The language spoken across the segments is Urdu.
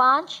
5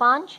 5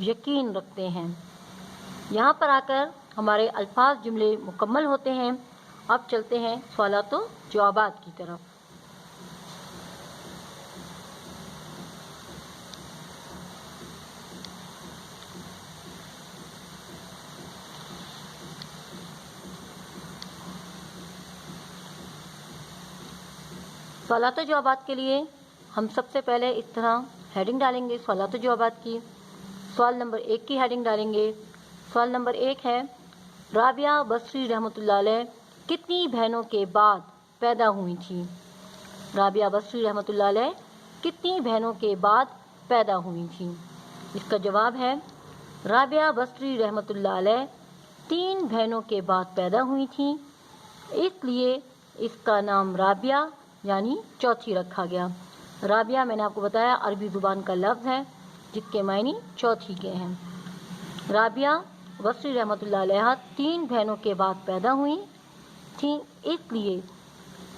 یقین رکھتے ہیں۔ یہاں پر آ کر ہمارے الفاظ جملے مکمل ہوتے ہیں۔ اب چلتے ہیں سوالات و جوابات کی طرف۔ سوالات و جوابات کے لیے ہم سب سے پہلے اس طرح ہیڈنگ ڈالیں گے سوالات و جوابات کی۔ سوال نمبر 1 کی ہیڈنگ ڈالیں گے۔ سوال نمبر 1 ہے، رابعہ بصری رحمۃ اللہ علیہ کتنی بہنوں کے بعد پیدا ہوئی تھی؟ رابعہ بصری رحمۃ اللہ علیہ کتنی بہنوں کے بعد پیدا ہوئی تھی؟ اس کا جواب ہے رابعہ بصری رحمۃ اللہ علیہ 3 بہنوں کے بعد پیدا ہوئی تھیں، اس لیے اس کا نام رابعہ یعنی چوتھی رکھا گیا۔ رابعہ میں نے آپ کو بتایا عربی زبان کا لفظ ہے جس کے معنی چوتھی کے ہیں۔ رابعہ بصری رحمۃ اللہ علیہ 3 بہنوں کے بعد پیدا ہوئی تھیں، اس لیے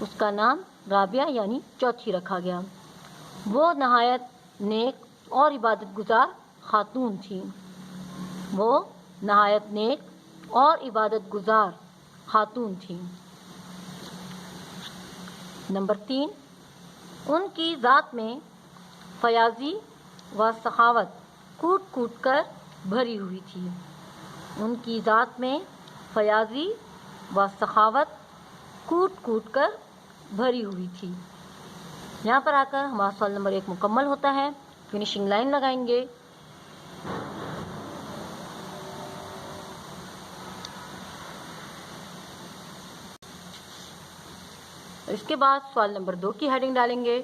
اس کا نام رابعہ یعنی چوتھی رکھا گیا۔ وہ نہایت نیک اور عبادت گزار خاتون تھیں۔ وہ نہایت نیک اور عبادت گزار خاتون تھیں۔ نمبر 3، ان کی ذات میں فیاضی و سخاوت کوٹ کوٹ کر بھری ہوئی تھی۔ ان کی ذات میں فیاضی و سخاوت کوٹ کوٹ کر بھری ہوئی تھی۔ یہاں پر آ کر ہمارا سوال نمبر 1 مکمل ہوتا ہے۔ فنیشنگ لائن لگائیں گے۔ اس کے بعد سوال نمبر 2 کی ہیڈنگ ڈالیں گے۔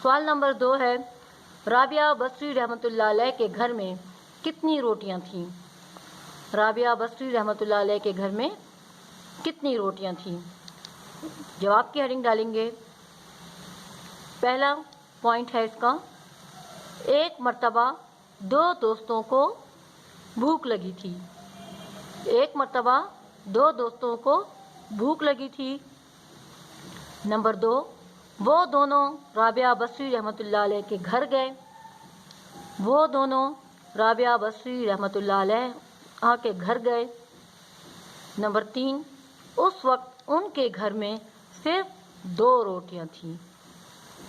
سوال نمبر 2 ہے، رابعہ بصری رحمۃ اللہ علیہ کے گھر میں کتنی روٹیاں تھیں؟ رابعہ بصری رحمۃ اللہ علیہ کے گھر میں کتنی روٹیاں تھیں؟ جواب کی ہیڈنگ ڈالیں گے۔ پہلا پوائنٹ ہے اس کا، ایک مرتبہ 2 دوستوں کو بھوک لگی تھی۔ ایک مرتبہ 2 دوستوں کو بھوک لگی تھی۔ نمبر 2، وہ دونوں رابعہ بصری رحمۃ اللہ علیہ کے گھر گئے۔ وہ دونوں رابعہ بصری رحمۃ اللہ علیہ کے گھر گئے۔ نمبر 3، اس وقت ان کے گھر میں صرف 2 روٹیاں تھیں۔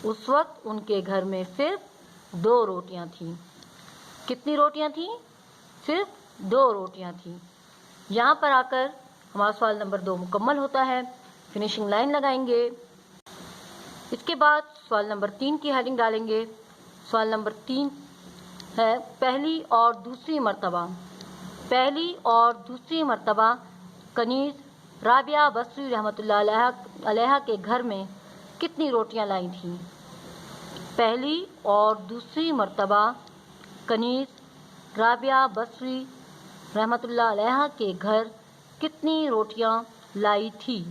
اس وقت ان کے گھر میں صرف 2 روٹیاں تھیں۔ کتنی روٹیاں تھیں؟ صرف 2 روٹیاں تھیں۔ یہاں پر آ کر ہمارا سوال نمبر 2 مکمل ہوتا ہے۔ فنیشنگ لائن لگائیں گے۔ اس کے بعد سوال نمبر 3 کی ہیڈنگ ڈالیں گے۔ سوال نمبر 3 ہے، پہلی اور دوسری مرتبہ کنیز رابعہ بصری رحمۃ اللہ علیہ کے گھر میں کتنی روٹیاں لائی تھیں؟ پہلی اور دوسری مرتبہ کنیز رابعہ بصری رحمۃ اللہ علیہ کے گھر کتنی روٹیاں لائی تھی؟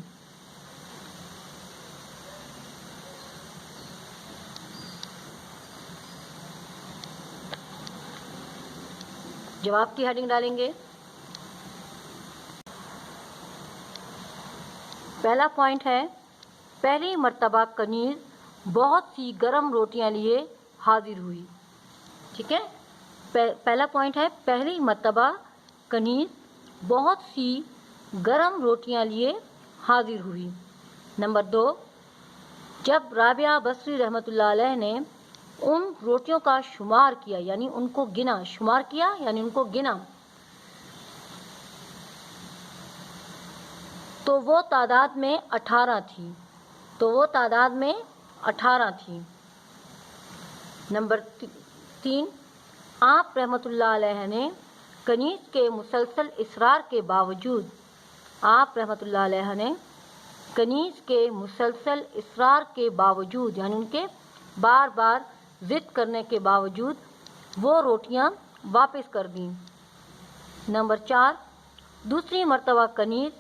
جواب کی ہیڈنگ ڈالیں گے۔ پہلا پوائنٹ ہے، پہلی مرتبہ کنیز بہت سی گرم روٹیاں لیے حاضر ہوئی۔ ٹھیک ہے، پہلا پوائنٹ ہے، پہلی مرتبہ کنیز بہت سی گرم روٹیاں لیے حاضر ہوئی۔ نمبر 2، جب رابعہ بصری رحمۃ اللہ علیہ نے ان روٹیوں کا شمار کیا یعنی ان کو گنا تو وہ تعداد میں 18 تھی۔ نمبر 3، آپ رحمۃ اللہ علیہ نے کنیز کے مسلسل اصرار کے باوجود یعنی ان کے بار بار ضد کرنے کے باوجود وہ روٹیاں واپس کر دیں۔ نمبر 4، دوسری مرتبہ کنیز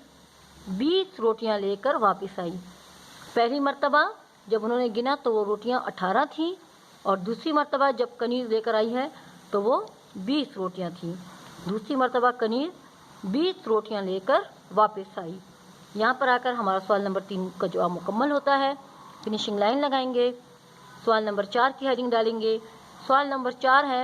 20 روٹیاں لے کر واپس آئی۔ پہلی مرتبہ جب انہوں نے گنا تو وہ روٹیاں 18 تھیں، اور دوسری مرتبہ جب کنیز لے کر آئی ہے تو وہ 20 روٹیاں تھیں۔ دوسری مرتبہ کنیز 20 روٹیاں لے کر واپس آئی۔ یہاں پر آ کر ہمارا سوال نمبر 3 کا جواب مکمل ہوتا ہے۔ فنیشنگ لائن لگائیں گے۔ سوال نمبر 4 کی ہیڈنگ ڈالیں گے۔ سوال نمبر 4 ہے،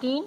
3,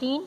3,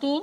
3,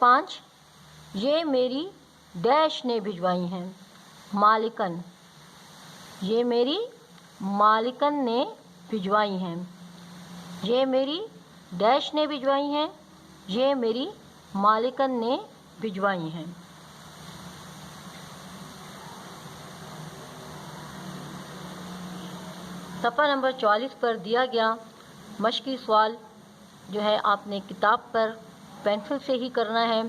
5, یہ میری ڈیش نے بھجوائی ہیں، مالکن، یہ میری مالکن نے بھجوائی ہیں، یہ میری ڈیش نے بھجوائی ہیں، یہ میری مالکن نے بھجوائی ہیں۔ صفحہ نمبر 44 پر دیا گیا مشقی سوال جو ہے آپ نے کتاب پر پینسل سے ہی کرنا ہے۔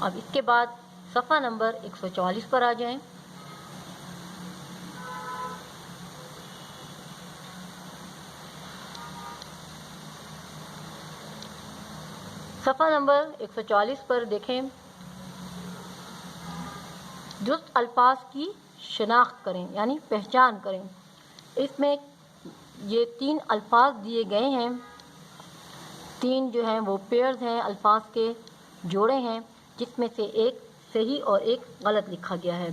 اب اس کے بعد صفحہ نمبر 144 پر آ جائیں۔ صفحہ نمبر 144 پر دیکھیں، درست الفاظ کی شناخت کریں یعنی پہچان کریں۔ اس میں یہ 3 الفاظ دیے گئے ہیں، 3 جو ہیں وہ پیئرز ہیں، الفاظ کے جوڑے ہیں، جس میں سے ایک صحیح اور ایک غلط لکھا گیا ہے۔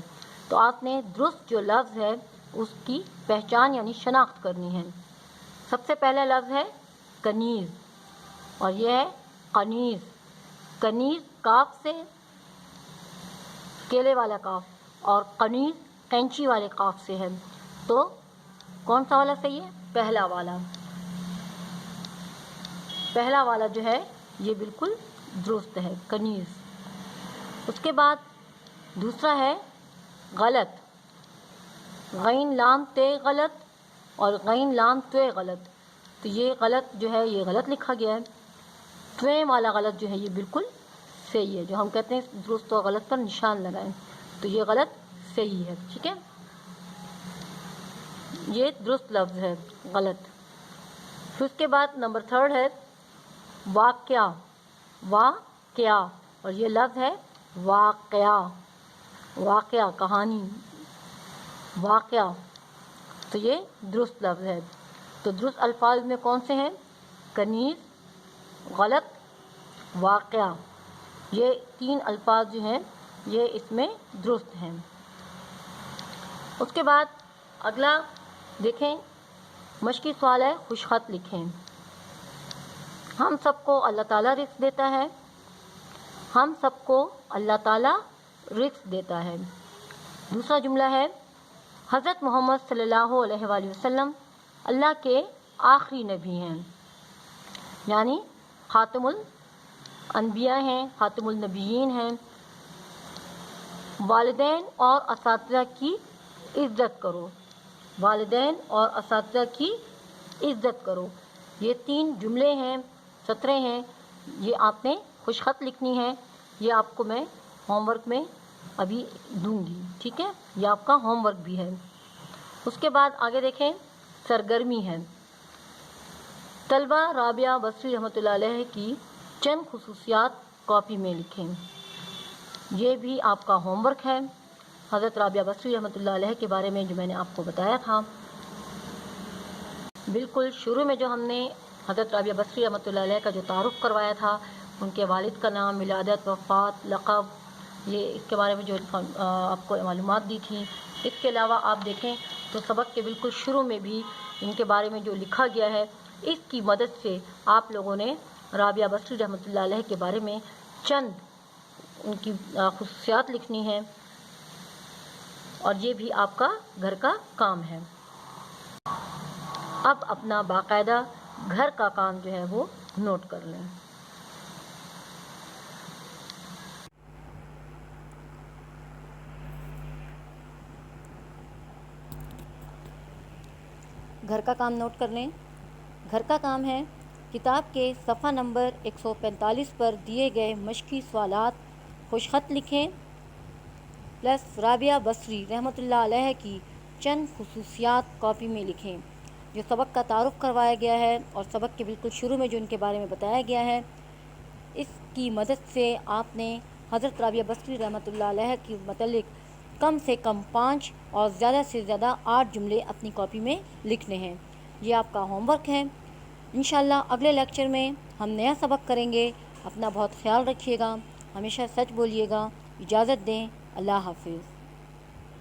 تو آپ نے درست جو لفظ ہے اس کی پہچان یعنی شناخت کرنی ہے۔ سب سے پہلا لفظ ہے کنیز اور یہ ہے قنیز۔ کنیز کاف سے، کیلے والا کاف، اور قنیز قینچی والے کاف سے ہے۔ تو کون سا والا صحیح ہے؟ پہلا والا۔ پہلا والا جو ہے یہ بالکل درست ہے، کنیز۔ اس کے بعد دوسرا ہے غلط، غین لام تے غلط اور غین لام توے غلط۔ تو یہ غلط جو ہے یہ غلط لکھا گیا ہے۔ تویں والا غلط جو ہے یہ بالکل صحیح ہے، جو ہم کہتے ہیں درست اور غلط پر نشان لگائیں، تو یہ غلط صحیح ہے، ٹھیک ہے، یہ درست لفظ ہے، غلط۔ پھر اس کے بعد نمبر 3 ہے واقعہ، واقعہ، اور یہ لفظ ہے واقعہ، واقعہ کہانی، واقعہ، تو یہ درست لفظ ہے۔ تو درست الفاظ میں کون سے ہیں؟ کنیز، غلط، واقعہ، یہ 3 الفاظ جو ہیں یہ اس میں درست ہیں۔ اس کے بعد اگلا دیکھیں، مشقی سوال ہے خوش خط لکھیں۔ ہم سب کو اللہ تعالیٰ رزق دیتا ہے، ہم سب کو اللہ تعالیٰ رزق دیتا ہے۔ دوسرا جملہ ہے حضرت محمد صلی اللہ علیہ وآلہ وسلم اللہ کے آخری نبی ہیں، یعنی خاتم الانبیاء ہیں، خاتم النبیین ہیں۔ والدین اور اساتذہ کی عزت کرو، والدین اور اساتذہ کی عزت کرو، یہ 3 جملے ہیں، سطریں ہیں، یہ آپ نے خوش خط لکھنی ہے۔ یہ آپ کو میں ہوم ورک میں ابھی دوں گی، ٹھیک ہے، یہ آپ کا ہوم ورک بھی ہے۔ اس کے بعد آگے دیکھیں، سرگرمی ہے۔ طلبہ رابعہ بصری رحمۃ اللہ علیہ کی چند خصوصیات کاپی میں لکھیں، یہ بھی آپ کا ہوم ورک ہے۔ حضرت رابعہ بصری رحمۃ اللہ علیہ کے بارے میں جو میں نے آپ کو بتایا تھا، بالکل شروع میں جو ہم نے حضرت رابعہ بصری رحمۃ اللہ علیہ کا جو تعارف کروایا تھا، ان کے والد کا نام، ولادت، وفات، لقب، یہ اس کے بارے میں جو آپ کو معلومات دی تھیں۔ اس کے علاوہ آپ دیکھیں تو سبق کے بالکل شروع میں بھی ان کے بارے میں جو لکھا گیا ہے، اس کی مدد سے آپ لوگوں نے رابعہ بصری رحمۃ اللہ علیہ کے بارے میں چند ان کی خصوصیات لکھنی ہیں، اور یہ بھی آپ کا گھر کا کام ہے۔ اب اپنا باقاعدہ گھر کا کام جو ہے وہ نوٹ کر لیں۔ گھر کا کام نوٹ کر لیں۔ گھر کا کام ہے، کتاب کے صفحہ نمبر 145 پر دیے گئے مشقی سوالات خوش خط لکھیں، پلس رابعہ بصری رحمۃ اللہ علیہ کی چند خصوصیات کاپی میں لکھیں۔ جو سبق کا تعارف کروایا گیا ہے اور سبق کے بالکل شروع میں جو ان کے بارے میں بتایا گیا ہے، اس کی مدد سے آپ نے حضرت رابعہ بصری رحمۃ اللہ علیہ کے متعلق کم سے کم 5 اور زیادہ سے زیادہ 8 جملے اپنی کاپی میں لکھنے ہیں۔ یہ آپ کا ہوم ورک ہے۔ انشاءاللہ اگلے لیکچر میں ہم نیا سبق کریں گے۔ اپنا بہت خیال رکھیے گا، ہمیشہ سچ بولیے گا۔ اجازت دیں، اللہ حافظ۔